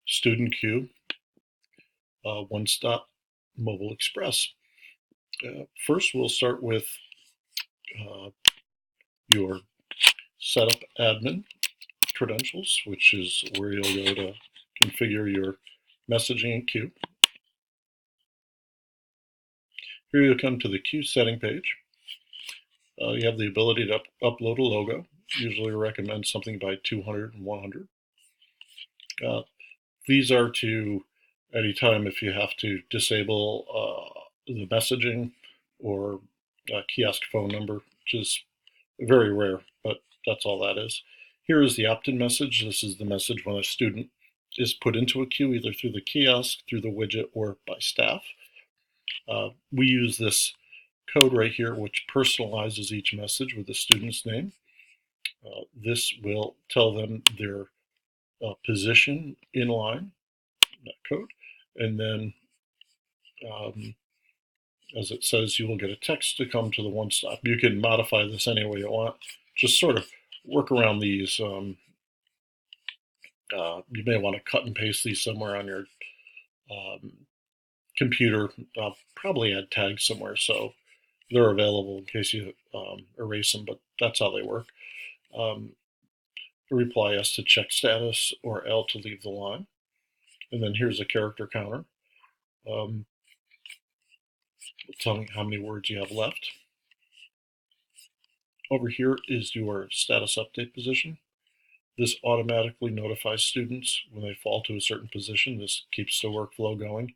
Student Queue, One-Stop Mobile Express. First, we'll start with your setup admin credentials, which is where you'll go to configure your messaging and queue. Here you'll come to the queue setting page. You have the ability to upload a logo. Usually recommend something by 200 and 100. These are to anytime if you have to disable the messaging or kiosk phone number, which is very rare, but that's all that is. Here is the opt-in message. This is the message when a student is put into a queue, either through the kiosk, through the widget, or by staff. We use this code right here, which personalizes each message with the student's name. This will tell them their position in line, that code, and then as it says, you will get a text to come to the one-stop. You can modify this any way you want. Just sort of work around these. You may want to cut and paste these somewhere on your computer. I'll probably add tags somewhere so they're available in case you erase them, but that's how they work. Reply S to check status or L to leave the line. And then here's a character counter. Telling you how many words you have left. Over here is your status update position. This automatically notifies students when they fall to a certain position. This keeps the workflow going.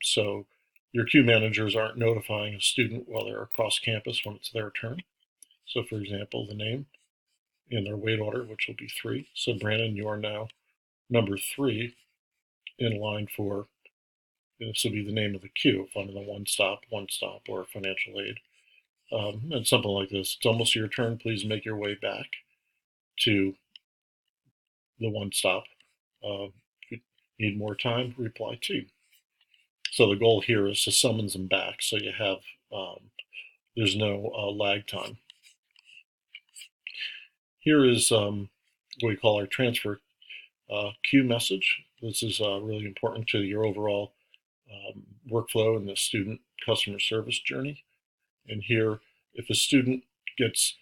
So your queue managers aren't notifying a student while they're across campus when it's their turn. So for example, the name in their wait order, which will be 3. So Brandon, you are now number 3 in line for, this will be the name of the queue, if I'm in the one-stop, or financial aid. And something like this. It's almost your turn. Please make your way back to the one-stop. If you need more time, reply T. So the goal here is to summons them back so you have, there's no lag time. Here is what we call our transfer queue message. This is really important to your overall workflow in the student customer service journey. And here, if a student gets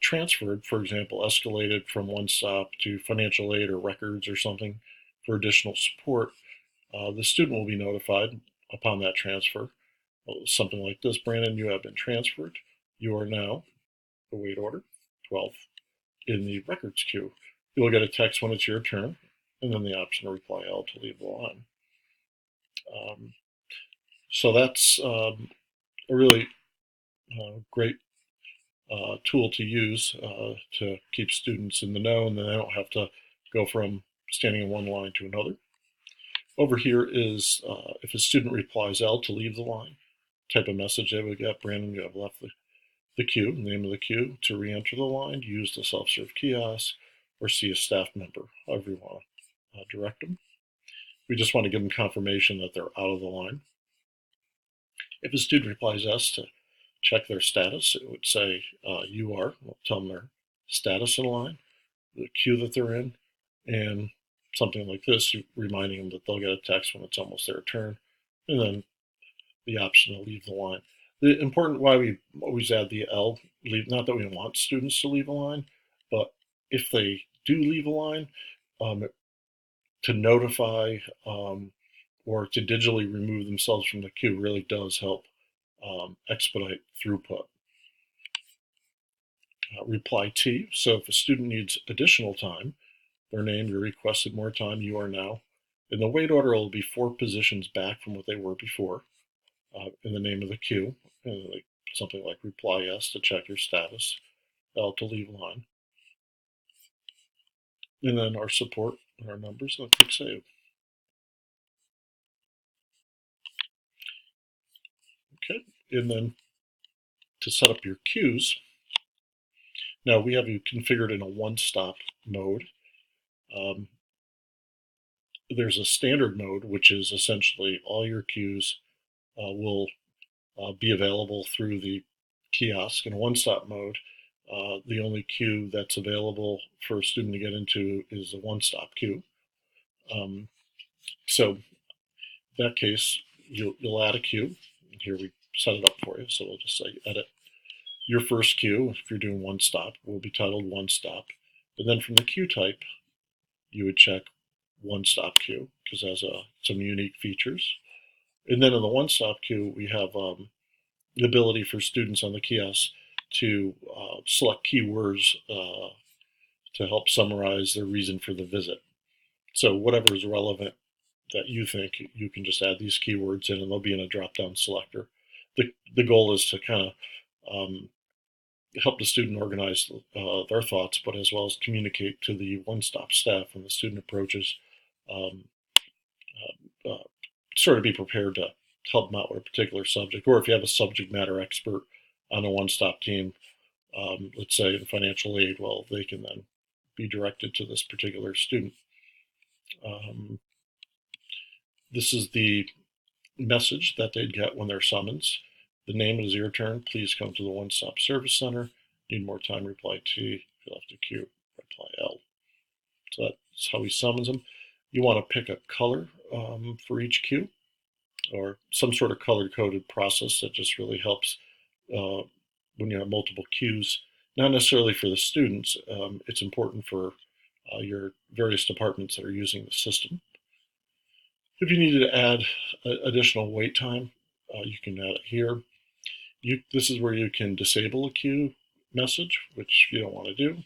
transferred, for example, escalated from one-stop to financial aid or records or something for additional support, the student will be notified upon that transfer. Something like this: Brandon, you have been transferred. You are now, the wait order, 12 in the records queue. You'll get a text when it's your turn, and then the option to reply L to leave the line. So that's a really great tool to use to keep students in the know, and then they don't have to go from standing in one line to another. Over here is if a student replies L to leave the line, type of message they would get: Brandon, you have left the queue, name of the queue. To re-enter the line, use the self-serve kiosk or see a staff member, however you want to direct them. We just want to give them confirmation that they're out of the line. If a student replies S to check their status, it would say you are, we'll tell them their status in line, the queue that they're in, and something like this, reminding them that they'll get a text when it's almost their turn, and then the option to leave the line. The important why we always add the L, leave, not that we want students to leave a line, but if they do leave a line, to notify or to digitally remove themselves from the queue really does help expedite throughput. Reply T, so if a student needs additional time, their name, you requested more time, you are now. In the wait order, it will be 4 positions back from what they were before in the name of the queue, and something like reply yes to check your status, L to leave line. And then our support and our numbers, and click save. Okay, and then to set up your queues, now we have you configured in a one-stop mode. There's a standard mode, which is essentially all your queues will be available through the kiosk. In a one-stop mode, the only queue that's available for a student to get into is the one-stop queue, So in that case, you'll add a queue. Here we set it up for you. So we'll just say edit. Your first queue, if you're doing one stop, will be titled one stop. And then from the queue type, you would check one stop queue because it has some unique features. And then in the one stop queue, we have the ability for students on the kiosk to select keywords to help summarize their reason for the visit. So whatever is relevant that you think, you can just add these keywords in and they'll be in a drop-down selector. The goal is to kind of help the student organize their thoughts, but as well as communicate to the one-stop staff when the student approaches, um, sort of be prepared to help them out with a particular subject. Or if you have a subject matter expert on a one-stop team, let's say in financial aid, well, they can then be directed to this particular student. This is the message that they'd get when they're summons. The name is your turn. Please come to the one-stop service center. Need more time, reply T. If you left a Q, reply L. So that's how he summons them. You want to pick a color for each queue or some sort of color-coded process that just really helps when you have multiple queues. Not necessarily for the students. It's important for your various departments that are using the system. If you needed to add additional wait time, you can add it here. This is where you can disable a queue message, which you don't want to do.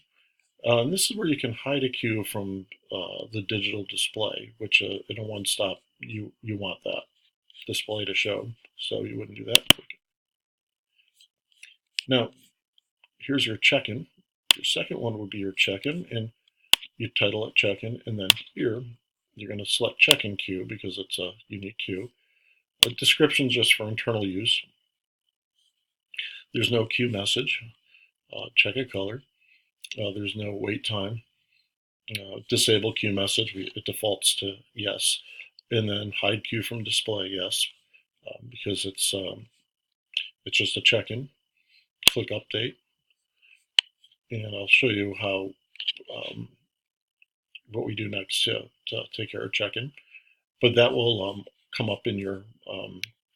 And this is where you can hide a queue from the digital display, which in a one-stop, you want that display to show, so you wouldn't do that. Now, here's your check-in. Your second one would be your check-in, and you title it check-in, and then here, you're going to select check-in queue because it's a unique queue. The description is just for internal use. There's no queue message. Check a color. There's no wait time. Disable queue message, it defaults to yes. And then hide queue from display, yes, because it's just a check-in. Click update, and I'll show you how what we do next to take care of check-in. But that will come up in your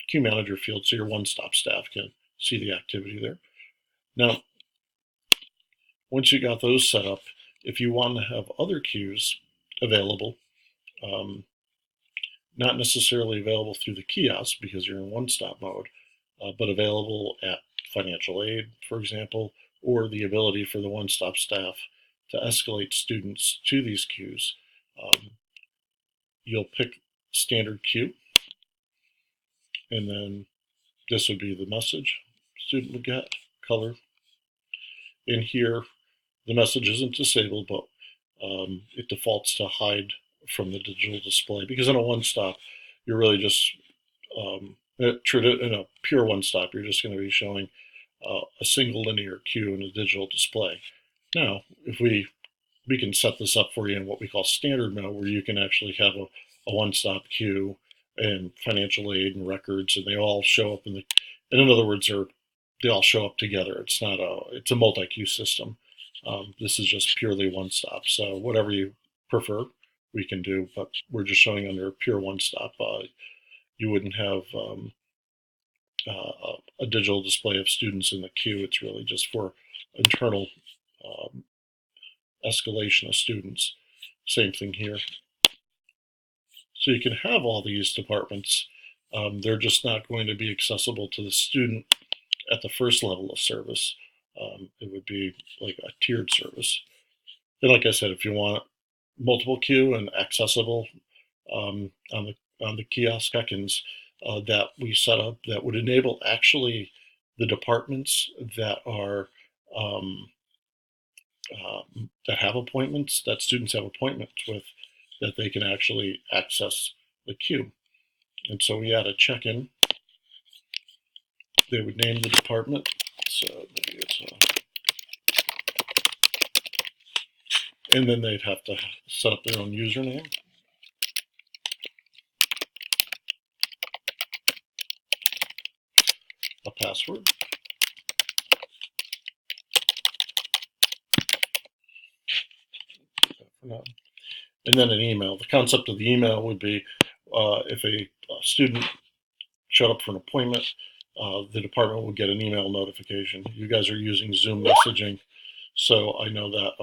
queue manager field, so your one-stop staff can see the activity there. Now, once you got those set up, if you want to have other queues available, not necessarily available through the kiosk because you're in one-stop mode, but available at financial aid, for example, or the ability for the one-stop staff to escalate students to these queues. You'll pick standard queue, and then this would be the message student would get, color. In here, the message isn't disabled, but it defaults to hide from the digital display because in a one-stop, you're really just in a pure one-stop, you're just going to be showing a single linear queue in a digital display. Now, if we can set this up for you in what we call standard mode, where you can actually have a one-stop queue and financial aid and records, and they all show up and in other words, they all show up together. It's a multi-queue system. This is just purely one-stop. So whatever you prefer, we can do, but we're just showing under pure one-stop. You wouldn't have a digital display of students in the queue. It's really just for internal escalation of students. Same thing here. So you can have all these departments. They're just not going to be accessible to the student at the first level of service. It would be like a tiered service. And like I said, if you want multiple queue and accessible on the kiosk check-ins that we set up, that would enable actually the departments that are that have appointments, that students have appointments with, that they can actually access the queue. And so we add a check-in. They would name the department. So maybe it's and then they'd have to set up their own username. A password. and then an email. The concept of the email would be if a student showed up for an appointment, the department would get an email notification. You guys are using Zoom messaging, so I know that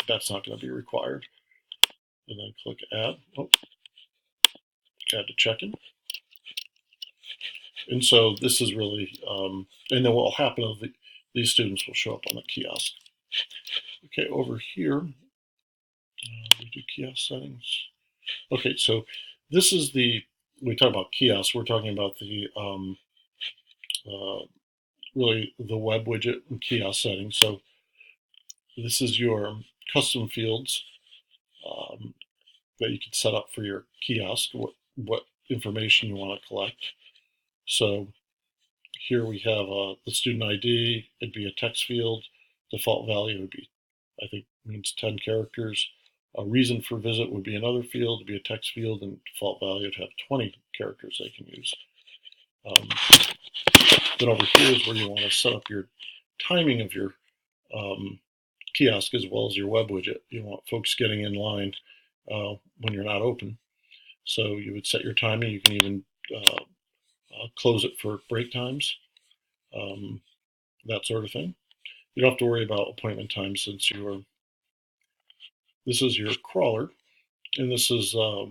that's not going to be required. And then click add. Oh, add to check-in. And so this is really, and then what will happen is these students will show up on the kiosk. Okay, over here, we do kiosk settings. Okay, so this is we talk about kiosks, we're talking about the, really the web widget and kiosk settings. So this is your custom fields that you can set up for your kiosk, what information you want to collect. So here we have the student ID, it'd be a text field. Default value would be, I think, means 10 characters. A reason for visit would be another field, it'd be a text field, and default value would have 20 characters they can use. Then over here is where you want to set up your timing of your kiosk as well as your web widget. You want folks getting in line when you're not open. So you would set your timing. You can even close it for break times, that sort of thing. You don't have to worry about appointment times since this is your crawler, and this is what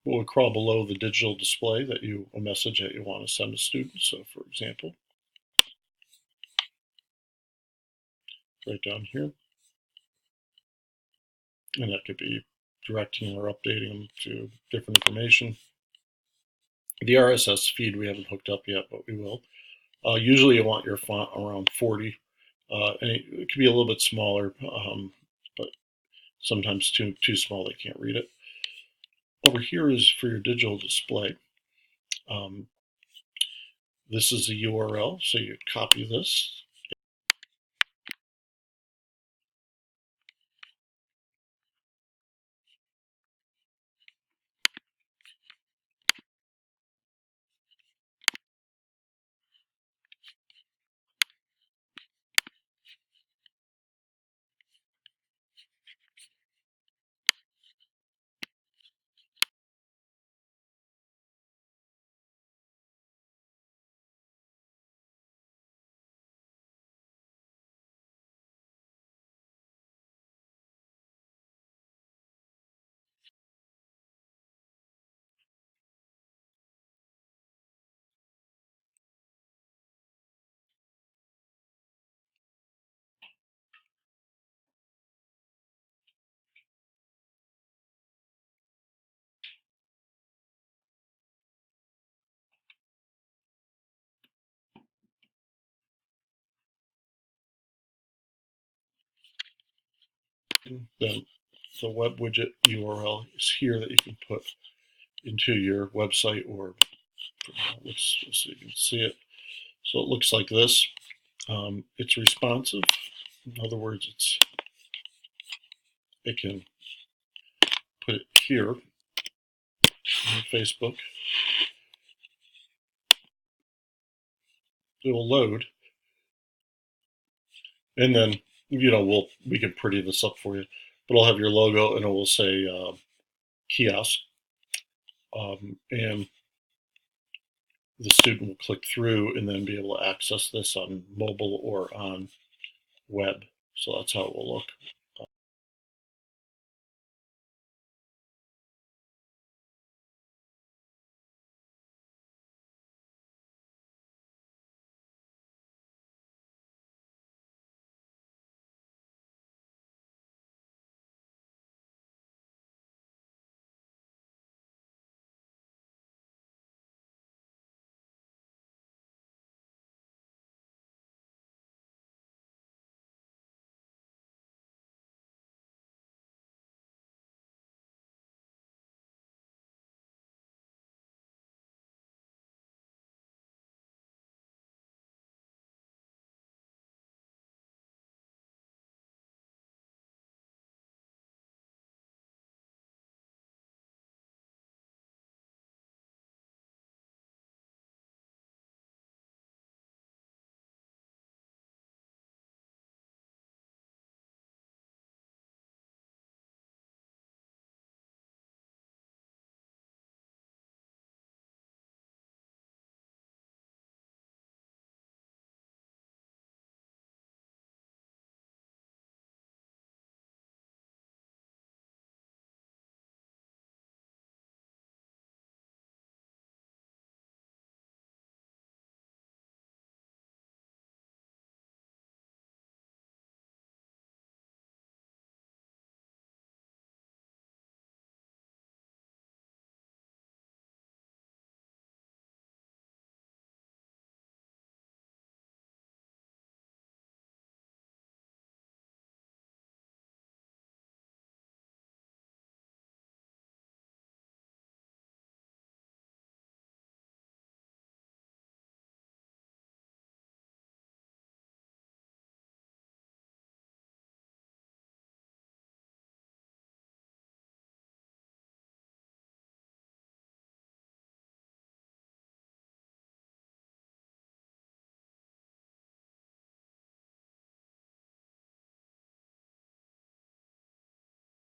would crawl below the digital display a message that you want to send a student. So for example, right down here, and that could be directing or updating them to different information. The RSS feed we haven't hooked up yet, but we will. Usually you want your font around 40, and it could be a little bit smaller, but sometimes too small they can't read it. Over here is for your digital display. This is a URL, so you copy this. Then the web widget URL is here that you can put into your website, or so you can see it. So it looks like this. It's responsive. In other words, it can put it here on Facebook. It will load, and then we can pretty this up for you. But I'll have your logo, and it will say kiosk, and the student will click through and then be able to access this on mobile or on web. So that's how it will look.